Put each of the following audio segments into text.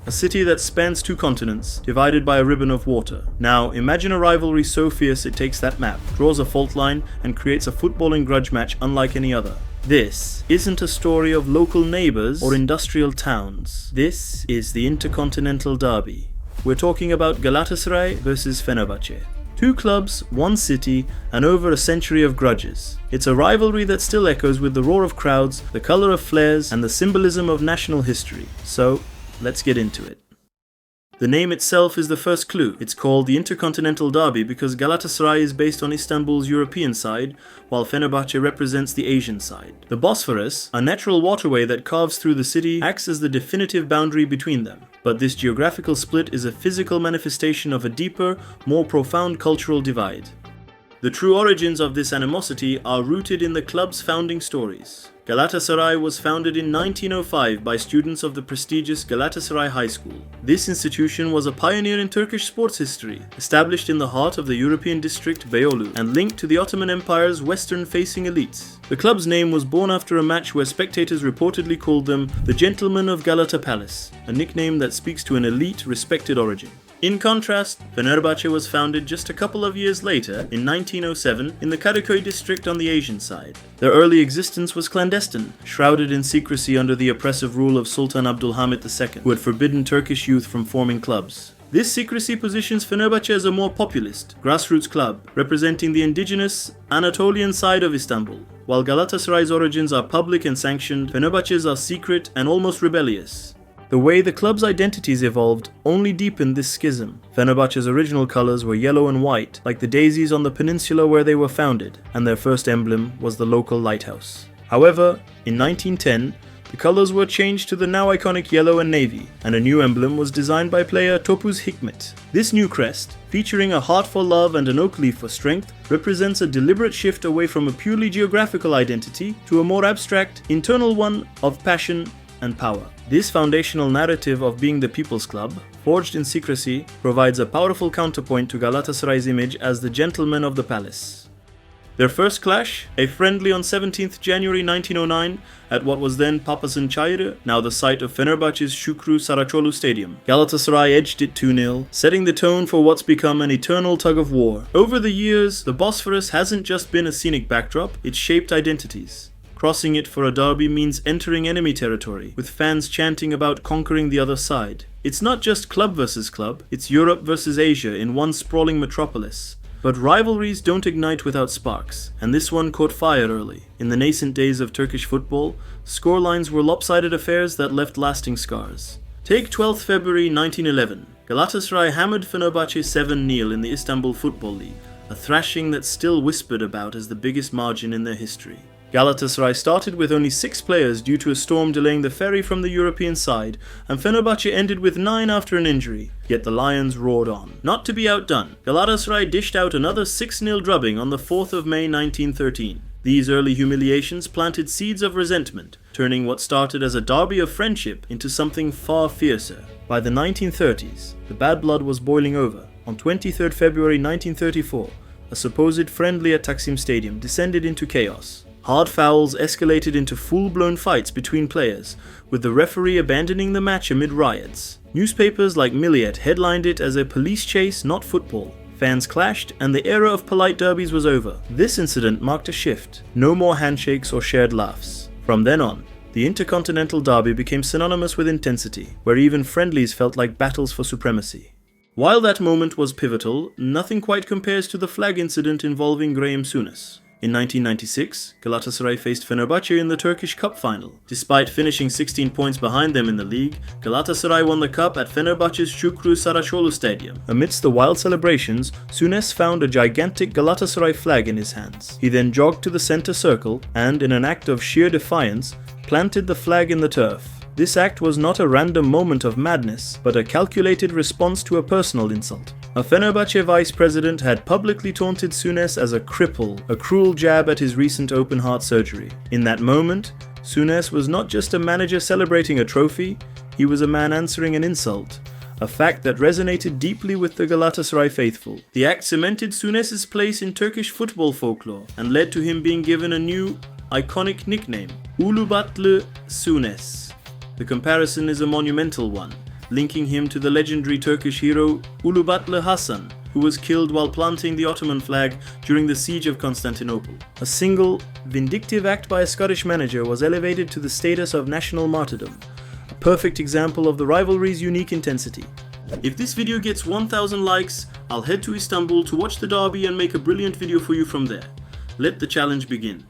a city that spans 2 continents, divided by a ribbon of water. Now, imagine a rivalry so fierce it takes that map, draws a fault line, and creates a footballing grudge match unlike any other. This isn't a story of local neighbours or industrial towns. This is the Intercontinental Derby. We're talking about Galatasaray versus Fenerbahçe. 2 clubs, 1 city, and over a century of grudges. It's a rivalry that still echoes with the roar of crowds, the colour of flares, and the symbolism of national history. So, let's get into it. The name itself is the first clue. It's called the Intercontinental Derby because Galatasaray is based on Istanbul's European side, while Fenerbahçe represents the Asian side. The Bosphorus, a natural waterway that carves through the city, acts as the definitive boundary between them. But this geographical split is a physical manifestation of a deeper, more profound cultural divide. The true origins of this animosity are rooted in the club's founding stories. Galatasaray was founded in 1905 by students of the prestigious Galatasaray High School. This institution was a pioneer in Turkish sports history, established in the heart of the European district Beyoğlu and linked to the Ottoman Empire's western-facing elites. The club's name was born after a match where spectators reportedly called them the Gentlemen of Galata Palace, a nickname that speaks to an elite, respected origin. In contrast, Fenerbahçe was founded just a couple of years later, in 1907, in the Kadıköy district on the Asian side. Their early existence was clandestine, shrouded in secrecy under the oppressive rule of Sultan Abdülhamit II, who had forbidden Turkish youth from forming clubs. This secrecy positions Fenerbahçe as a more populist, grassroots club, representing the indigenous, Anatolian side of Istanbul. While Galatasaray's origins are public and sanctioned, Fenerbahçe's are secret and almost rebellious. The way the club's identities evolved only deepened this schism. Fenerbahçe's original colours were yellow and white, like the daisies on the peninsula where they were founded, and their first emblem was the local lighthouse. However, in 1910, the colours were changed to the now iconic yellow and navy, and a new emblem was designed by player Topuz Hikmet. This new crest, featuring a heart for love and an oak leaf for strength, represents a deliberate shift away from a purely geographical identity to a more abstract, internal one of passion and power. This foundational narrative of being the people's club, forged in secrecy, provides a powerful counterpoint to Galatasaray's image as the gentlemen of the palace. Their first clash, a friendly on 17th January 1909 at what was then Papazın, now the site of Fenerbahçe's Şükrü Saraçoğlu Stadium. Galatasaray edged it 2-0, setting the tone for what's become an eternal tug-of-war. Over the years, the Bosphorus hasn't just been a scenic backdrop, it's shaped identities. Crossing it for a derby means entering enemy territory, with fans chanting about conquering the other side. It's not just club versus club, it's Europe versus Asia in one sprawling metropolis. But rivalries don't ignite without sparks, and this one caught fire early. In the nascent days of Turkish football, scorelines were lopsided affairs that left lasting scars. Take 12th February 1911. Galatasaray hammered Fenerbahçe 7-0 in the Istanbul Football League, a thrashing that's still whispered about as the biggest margin in their history. Galatasaray started with only 6 players due to a storm delaying the ferry from the European side, and Fenerbahçe ended with 9 after an injury, yet the Lions roared on. Not to be outdone, Galatasaray dished out another 6-0 drubbing on the 4th of May 1913. These early humiliations planted seeds of resentment, turning what started as a derby of friendship into something far fiercer. By the 1930s, the bad blood was boiling over. On 23rd February 1934, a supposed friendly at Taksim Stadium descended into chaos. Hard fouls escalated into full-blown fights between players, with the referee abandoning the match amid riots. Newspapers like Milliyet headlined it as a police chase, not football. Fans clashed, and the era of polite derbies was over. This incident marked a shift. No more handshakes or shared laughs. From then on, the Intercontinental Derby became synonymous with intensity, where even friendlies felt like battles for supremacy. While that moment was pivotal, nothing quite compares to the flag incident involving Graeme Souness. In 1996, Galatasaray faced Fenerbahçe in the Turkish Cup final. Despite finishing 16 points behind them in the league, Galatasaray won the cup at Fenerbahçe's Şükrü Saraçoğlu Stadium. Amidst the wild celebrations, Souness found a gigantic Galatasaray flag in his hands. He then jogged to the center circle and, in an act of sheer defiance, planted the flag in the turf. This act was not a random moment of madness, but a calculated response to a personal insult. A Fenerbahçe vice president had publicly taunted Souness as a cripple, a cruel jab at his recent open heart surgery. In that moment, Souness was not just a manager celebrating a trophy, he was a man answering an insult, a fact that resonated deeply with the Galatasaray faithful. The act cemented Souness's place in Turkish football folklore and led to him being given a new, iconic nickname, Ulubatlı Souness. The comparison is a monumental one, linking him to the legendary Turkish hero Ulubatlı Hasan, who was killed while planting the Ottoman flag during the siege of Constantinople. A single, vindictive act by a Scottish manager was elevated to the status of national martyrdom, a perfect example of the rivalry's unique intensity. If this video gets 1000 likes, I'll head to Istanbul to watch the derby and make a brilliant video for you from there. Let the challenge begin.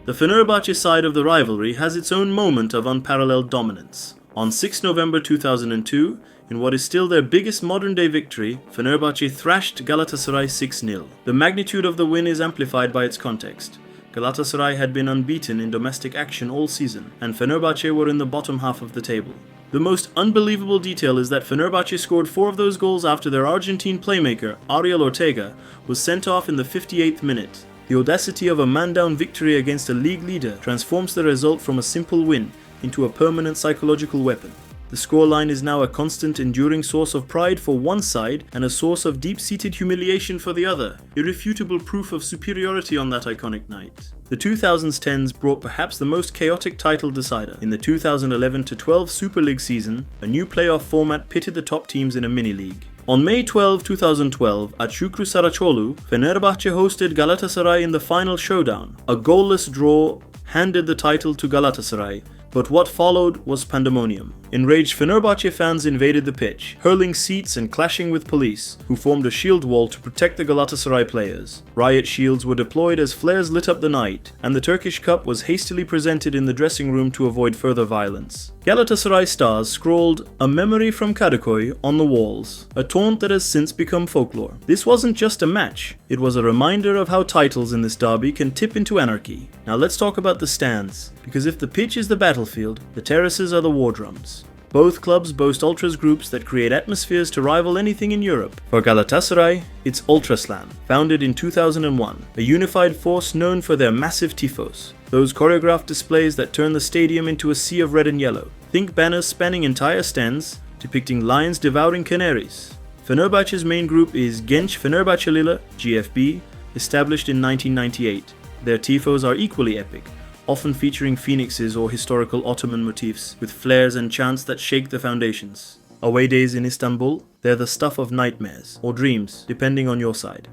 The Fenerbahçe side of the rivalry has its own moment of unparalleled dominance. On 6 November 2002, in what is still their biggest modern-day victory, Fenerbahçe thrashed Galatasaray 6-0. The magnitude of the win is amplified by its context. Galatasaray had been unbeaten in domestic action all season, and Fenerbahçe were in the bottom half of the table. The most unbelievable detail is that Fenerbahçe scored 4 of those goals after their Argentine playmaker, Ariel Ortega, was sent off in the 58th minute. The audacity of a man-down victory against a league leader transforms the result from a simple win into a permanent psychological weapon. The scoreline is now a constant, enduring source of pride for one side and a source of deep-seated humiliation for the other, irrefutable proof of superiority on that iconic night. The 2010s brought perhaps the most chaotic title decider. In the 2011-12 Super League season, a new playoff format pitted the top teams in a mini-league. On May 12, 2012, at Şükrü Saraçoğlu, Fenerbahçe hosted Galatasaray in the final showdown. A goalless draw handed the title to Galatasaray, but what followed was pandemonium. Enraged Fenerbahçe fans invaded the pitch, hurling seats and clashing with police, who formed a shield wall to protect the Galatasaray players. Riot shields were deployed as flares lit up the night, and the Turkish Cup was hastily presented in the dressing room to avoid further violence. Galatasaray stars scrawled "A memory from Kadıköy" on the walls, a taunt that has since become folklore. This wasn't just a match, it was a reminder of how titles in this derby can tip into anarchy. Now let's talk about the stands, because if the pitch is the battlefield, the terraces are the war drums. Both clubs boast ultras groups that create atmospheres to rival anything in Europe. For Galatasaray, it's ultrAslan, founded in 2001, a unified force known for their massive tifos, those choreographed displays that turn the stadium into a sea of red and yellow. Think banners spanning entire stands, depicting lions devouring canaries. Fenerbahçe's main group is Genç Fenerbahçeliler, GFB, established in 1998. Their tifos are equally epic, often featuring phoenixes or historical Ottoman motifs, with flares and chants that shake the foundations. Away days in Istanbul, they're the stuff of nightmares, or dreams, depending on your side.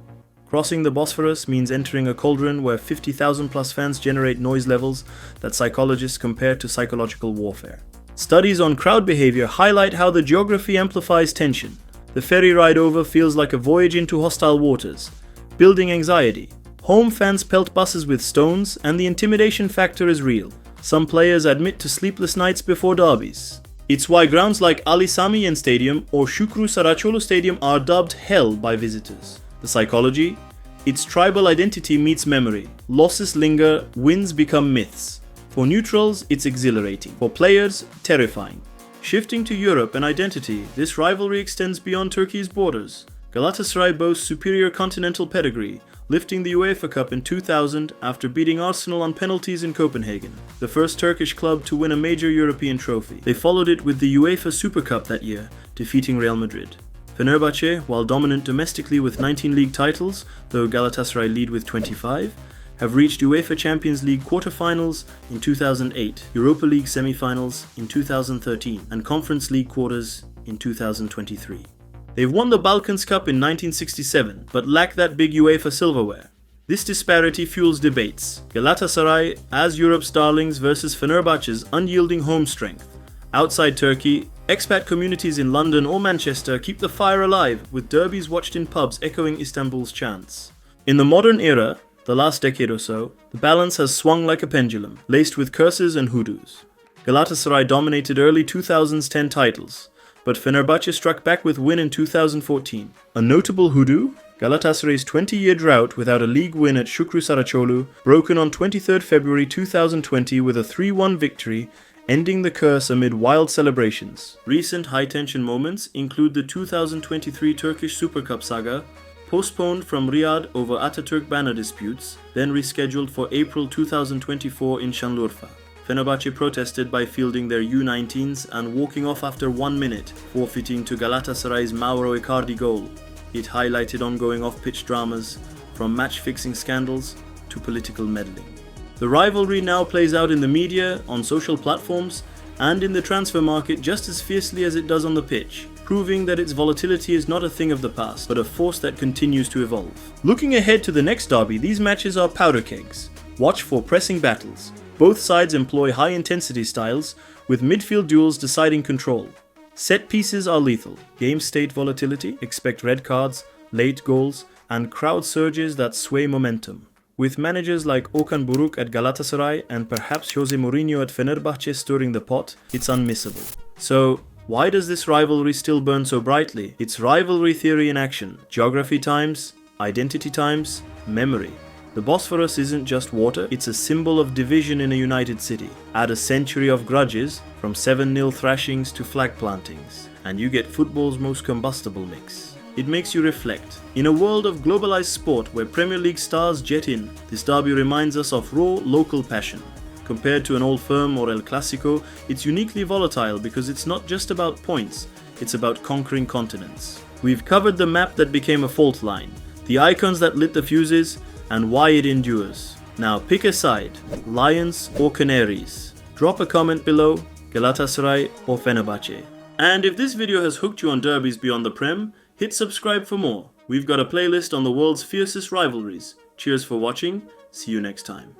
Crossing the Bosphorus means entering a cauldron where 50,000 plus fans generate noise levels that psychologists compare to psychological warfare. Studies on crowd behavior highlight how the geography amplifies tension. The ferry ride over feels like a voyage into hostile waters, building anxiety. Home fans pelt buses with stones, and the intimidation factor is real. Some players admit to sleepless nights before derbies. It's why grounds like Ali Sami Yen Stadium or Şükrü Saraçoğlu Stadium are dubbed hell by visitors. The psychology? Its tribal identity meets memory. Losses linger, wins become myths. For neutrals, it's exhilarating. For players, terrifying. Shifting to Europe and identity, this rivalry extends beyond Turkey's borders. Galatasaray boasts superior continental pedigree, lifting the UEFA Cup in 2000 after beating Arsenal on penalties in Copenhagen, the first Turkish club to win a major European trophy. They followed it with the UEFA Super Cup that year, defeating Real Madrid. Fenerbahçe, while dominant domestically with 19 league titles, though Galatasaray lead with 25, have reached UEFA Champions League quarter-finals in 2008, Europa League semi-finals in 2013, and Conference League quarters in 2023. They've won the Balkans Cup in 1967, but lack that big UEFA silverware. This disparity fuels debates. Galatasaray as Europe's darlings versus Fenerbahçe's unyielding home strength. Outside Turkey, expat communities in London or Manchester keep the fire alive, with derbies watched in pubs echoing Istanbul's chants. In the modern era, the last decade or so, the balance has swung like a pendulum, laced with curses and hoodoos. Galatasaray dominated early 2010 titles, but Fenerbahçe struck back with win in 2014. A notable hoodoo? Galatasaray's 20-year drought without a league win at Şükrü Saraçoğlu, broken on 23 February 2020 with a 3-1 victory, ending the curse amid wild celebrations. Recent high-tension moments include the 2023 Turkish Super Cup saga, postponed from Riyadh over Atatürk banner disputes, then rescheduled for April 2024 in Şanlıurfa. Fenerbahçe protested by fielding their U19s and walking off after 1 minute, forfeiting to Galatasaray's Mauro Icardi goal. It highlighted ongoing off-pitch dramas, from match-fixing scandals to political meddling. The rivalry now plays out in the media, on social platforms, and in the transfer market just as fiercely as it does on the pitch, proving that its volatility is not a thing of the past, but a force that continues to evolve. Looking ahead to the next derby, these matches are powder kegs. Watch for pressing battles. Both sides employ high-intensity styles, with midfield duels deciding control. Set pieces are lethal. Game state volatility, expect red cards, late goals, and crowd surges that sway momentum. With managers like Okan Buruk at Galatasaray and perhaps Jose Mourinho at Fenerbahçe stirring the pot, it's unmissable. So, why does this rivalry still burn so brightly? It's rivalry theory in action. Geography times, identity times, memory. The Bosphorus isn't just water, it's a symbol of division in a united city. Add a century of grudges, from 7-0 thrashings to flag plantings, and you get football's most combustible mix. It makes you reflect. In a world of globalized sport where Premier League stars jet in, this derby reminds us of raw, local passion. Compared to an Old Firm or El Clasico, it's uniquely volatile because it's not just about points, it's about conquering continents. We've covered the map that became a fault line, the icons that lit the fuses, and why it endures. Now pick a side, Lions or Canaries. Drop a comment below, Galatasaray or Fenerbahçe. And if this video has hooked you on derbies beyond the Prem, hit subscribe for more. We've got a playlist on the world's fiercest rivalries. Cheers for watching, see you next time.